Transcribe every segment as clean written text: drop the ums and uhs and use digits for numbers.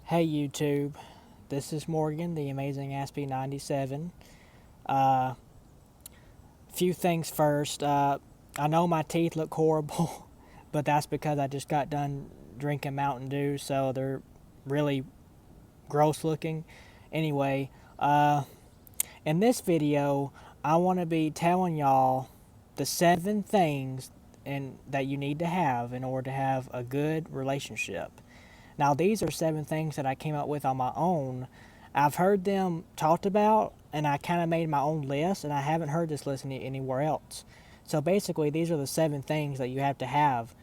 Hey YouTube, this is Morgan, the amazing Aspie97. Uh, few things first. I know my teeth look horrible, but that's because I just got done drinking Mountain Dew, so they're really gross looking. Anyway, uh, in this video, I want to be telling y'all the 7 things that you need to have in order to have a good relationship. Now, these are 7 things that I came up with on my own. I've heard them talked about, and I kind of made my own list, and I haven't heard this list anywhere else. So basically, these are the 7 things that you have to have,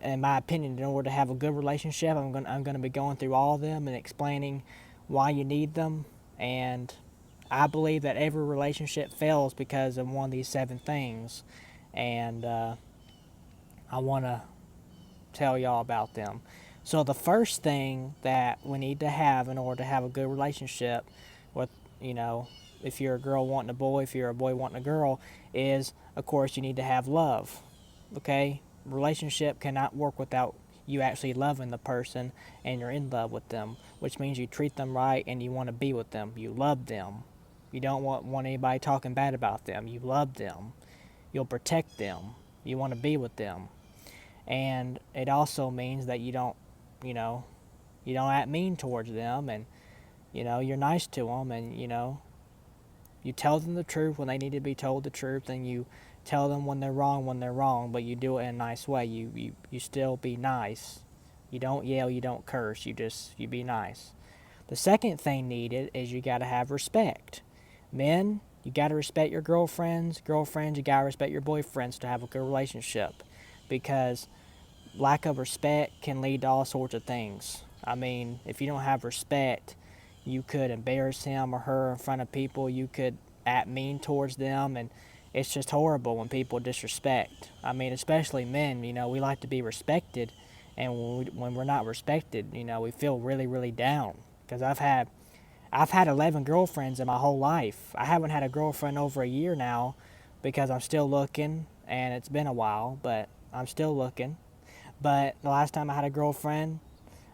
in my opinion, in order to have a good relationship. I'm gonna be going through all of them and explaining why you need them. And I believe that every relationship fails because of one of these 7 things, and I want to tell y'all about them. So the first thing that we need to have in order to have a good relationship with, you know, if you're a girl wanting a boy, if you're a boy wanting a girl, is of course you need to have love. Okay? Relationship cannot work without you actually loving the person and you're in love with them, which means you treat them right and you want to be with them. You love them. You don't want anybody talking bad about them. You love them. You'll protect them. You want to be with them. And it also means that you know, you don't act mean towards them, and you're nice to them, and you tell them the truth when they need to be told the truth, and you tell them when they're wrong, but you do it in a nice way. You still be nice. You don't yell, you don't curse, you be nice. The second thing needed is you got to have respect. Men, you got to respect your girlfriends, you got to respect your boyfriends to have a good relationship, because lack of respect can lead to all sorts of things. I mean, if you don't have respect, you could embarrass him or her in front of people. You could act mean towards them, and it's just horrible when people disrespect. I mean, especially men. We like to be respected, and when we're not respected, we feel really, really down. Because I've had 11 girlfriends in my whole life. I haven't had a girlfriend over a year now, because I'm still looking, and it's been a while, but I'm still looking. But the last time I had a girlfriend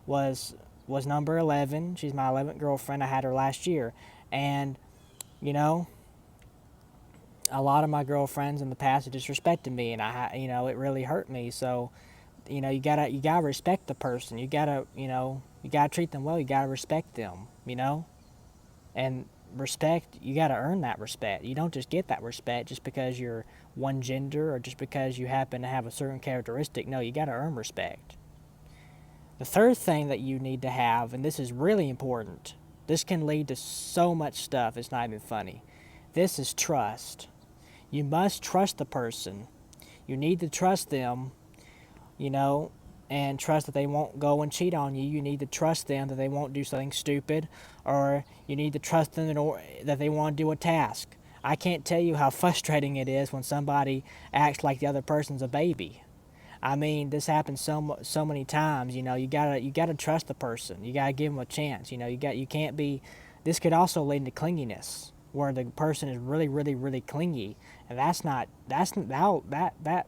was was number 11. She's my 11th girlfriend. I had her last year. And, you know, a lot of my girlfriends in the past have disrespected me, and it really hurt me. So, you gotta respect the person. You gotta treat them well. You gotta respect them, and respect, you gotta earn that respect. You don't just get that respect just because you're one gender or just because you happen to have a certain characteristic. No, you gotta earn respect. The third thing that you need to have, and this is really important, this can lead to so much stuff, it's not even funny. This is trust. You must trust the person. You need to trust them, you know, and trust that they won't go and cheat on you. You need to trust them that they won't do something stupid, or you need to trust them that they want to do a task. I can't tell you how frustrating it is when somebody acts like the other person's a baby. I mean, this happens so many times. You gotta trust the person. You gotta give them a chance. You can't be. This could also lead to clinginess, where the person is really, really, really clingy, and that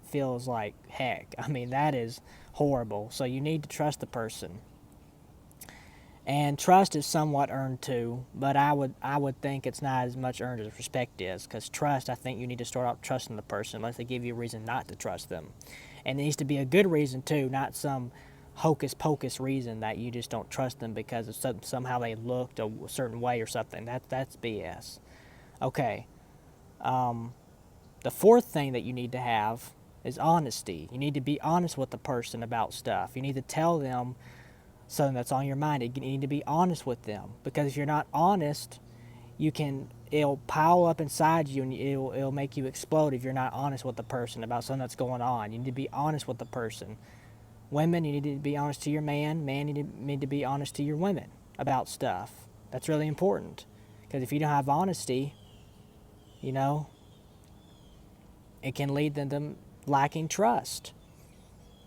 feels like heck. I mean, that is horrible. So you need to trust the person, and trust is somewhat earned too. But I would think it's not as much earned as respect is, because trust, I think you need to start out trusting the person unless they give you a reason not to trust them. And it needs to be a good reason too, not some hocus pocus reason that you just don't trust them because of somehow they looked a certain way or something. That's BS. Okay. Um, the fourth thing that you need to have is honesty. You need to be honest with the person about stuff. You need to tell them something that's on your mind. You need to be honest with them, because if you're not honest, it'll pile up inside you, and it'll make you explode if you're not honest with the person about something that's going on. You need to be honest with the person. Women, you need to be honest to your man. Man, you need to be honest to your women about stuff. That's really important, because if you don't have honesty, you know, it can lead to them lacking trust.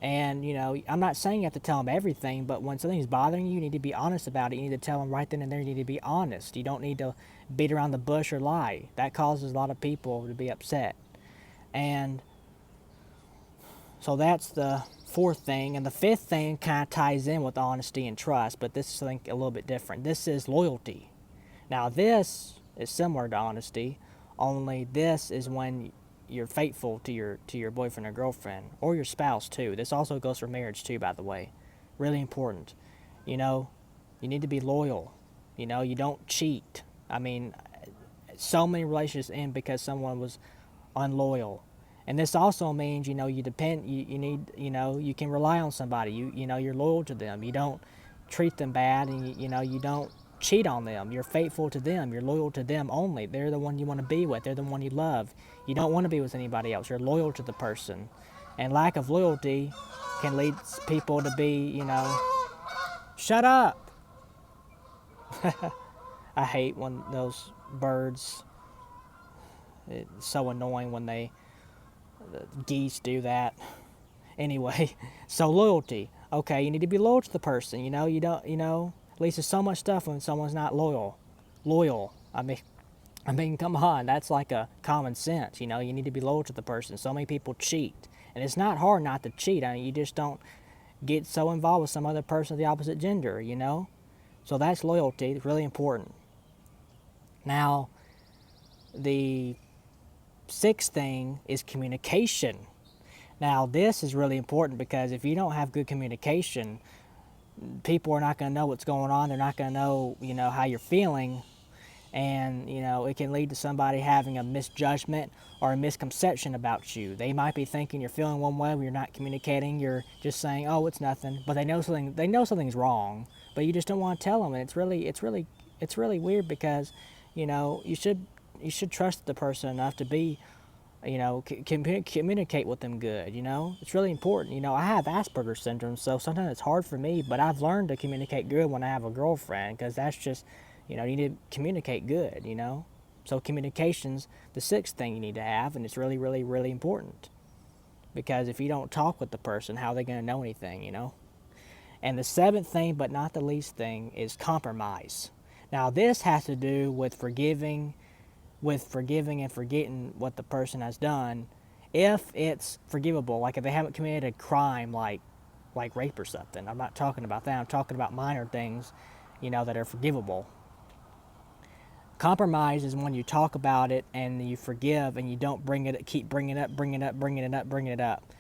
And, I'm not saying you have to tell them everything, but when something's bothering you, you need to be honest about it. You need to tell them right then and there. You need to be honest. You don't need to beat around the bush or lie. That causes a lot of people to be upset. And so that's the fourth thing, and the fifth thing kind of ties in with honesty and trust, but this is something a little bit different. This is loyalty. Now this is similar to honesty, only this is when you're faithful to your boyfriend or girlfriend, or your spouse too. This also goes for marriage too, by the way. Really important. You know, you need to be loyal. You know, you don't cheat. I mean, so many relationships end because someone was unloyal. And this also means, you know, you need, you know, you can rely on somebody. You know, you're loyal to them. You don't treat them bad, and you know, you don't cheat on them. You're faithful to them. You're loyal to them only. They're the one you want to be with. They're the one you love. You don't want to be with anybody else. You're loyal to the person. And lack of loyalty can lead people to be, you know, shut up. I hate when those birds, it's so annoying when the geese do that. Anyway, so loyalty. Okay, you need to be loyal to the person. You know, you don't, you know, at least there's so much stuff when someone's not loyal. I mean, come on, that's like a common sense. You know, you need to be loyal to the person. So many people cheat, and it's not hard not to cheat. I mean, you just don't get so involved with some other person of the opposite gender. You know, so that's loyalty. It's really important. Now, the sixth thing is communication. Now, this is really important because if you don't have good communication, people are not going to know what's going on. They're not going to know, you know, how you're feeling. And, you know, it can lead to somebody having a misjudgment or a misconception about you. They might be thinking you're feeling one way when you're not communicating. You're just saying, oh, it's nothing. But they know something's wrong, but you just don't want to tell them. And it's really weird because, you know, you should trust the person enough to be, you know, communicate with them good. You know, it's really important. You know, I have Asperger's syndrome, so sometimes it's hard for me, but I've learned to communicate good when I have a girlfriend, because that's just, you know, you need to communicate good, you know. So communication's the sixth thing you need to have, and it's really, really, really important, because if you don't talk with the person, how are they going to know anything, you know? And the seventh thing, but not the least thing, is compromise. Now, this has to do with forgiving and forgetting what the person has done, if it's forgivable. Like if they haven't committed a crime like rape or something. I'm not talking about that. I'm talking about minor things, you know, that are forgivable. Compromise is when you talk about it and you forgive and you don't keep bringing it up.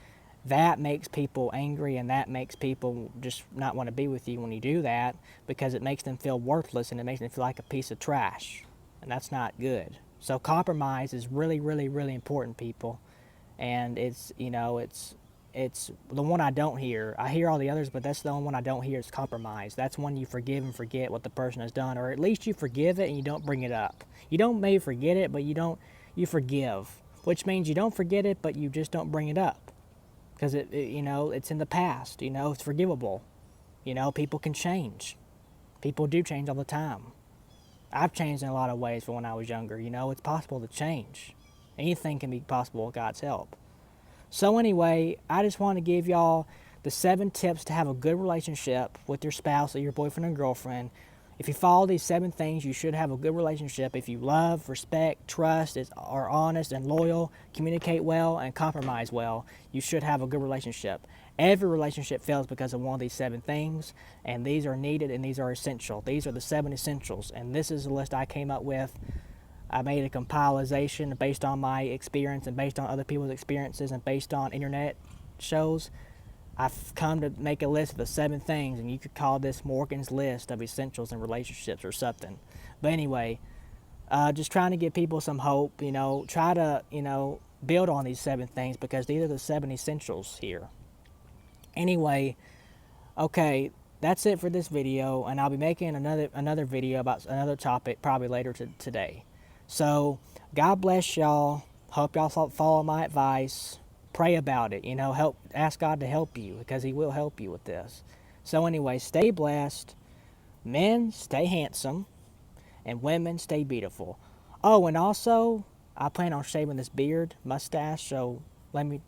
That makes people angry, and that makes people just not want to be with you when you do that, because it makes them feel worthless and it makes them feel like a piece of trash, and that's not good. So compromise is really, really, really important, people. And it's, you know, it's the one I don't hear. I hear all the others, but that's the only one I don't hear is compromise. That's when you forgive and forget what the person has done, or at least you forgive it and you don't bring it up. You don't maybe forget it, but you forgive, which means you don't forget it, but you just don't bring it up, because you know, it's in the past. You know, it's forgivable. You know, people can change. People do change all the time. I've changed in a lot of ways from when I was younger. You know, it's possible to change. Anything can be possible with God's help. So anyway, I just want to give y'all the 7 tips to have a good relationship with your spouse or your boyfriend and girlfriend. If you follow these 7 things, you should have a good relationship. If you love, respect, trust, are honest and loyal, communicate well, and compromise well, you should have a good relationship. Every relationship fails because of one of these 7 things, and these are needed and these are essential. These are the 7 essentials, and this is the list I came up with. I made a compilation based on my experience and based on other people's experiences and based on internet shows. I've come to make a list of the 7 things, and you could call this Morgan's list of essentials in relationships or something. But anyway, just trying to give people some hope, you know, try to, you know, build on these 7 things, because these are the 7 essentials here. Anyway, okay, that's it for this video, and I'll be making another video about another topic probably later today. So, God bless y'all. Hope y'all follow my advice. Pray about it, you know, ask God to help you, because He will help you with this. So anyway, stay blessed. Men, stay handsome. And women, stay beautiful. Oh, and also, I plan on shaving this beard, mustache, so I'm going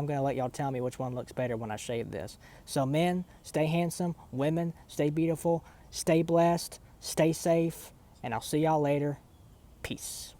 to let y'all tell me which one looks better when I shave this. So men, stay handsome. Women, stay beautiful. Stay blessed. Stay safe. And I'll see y'all later. Peace.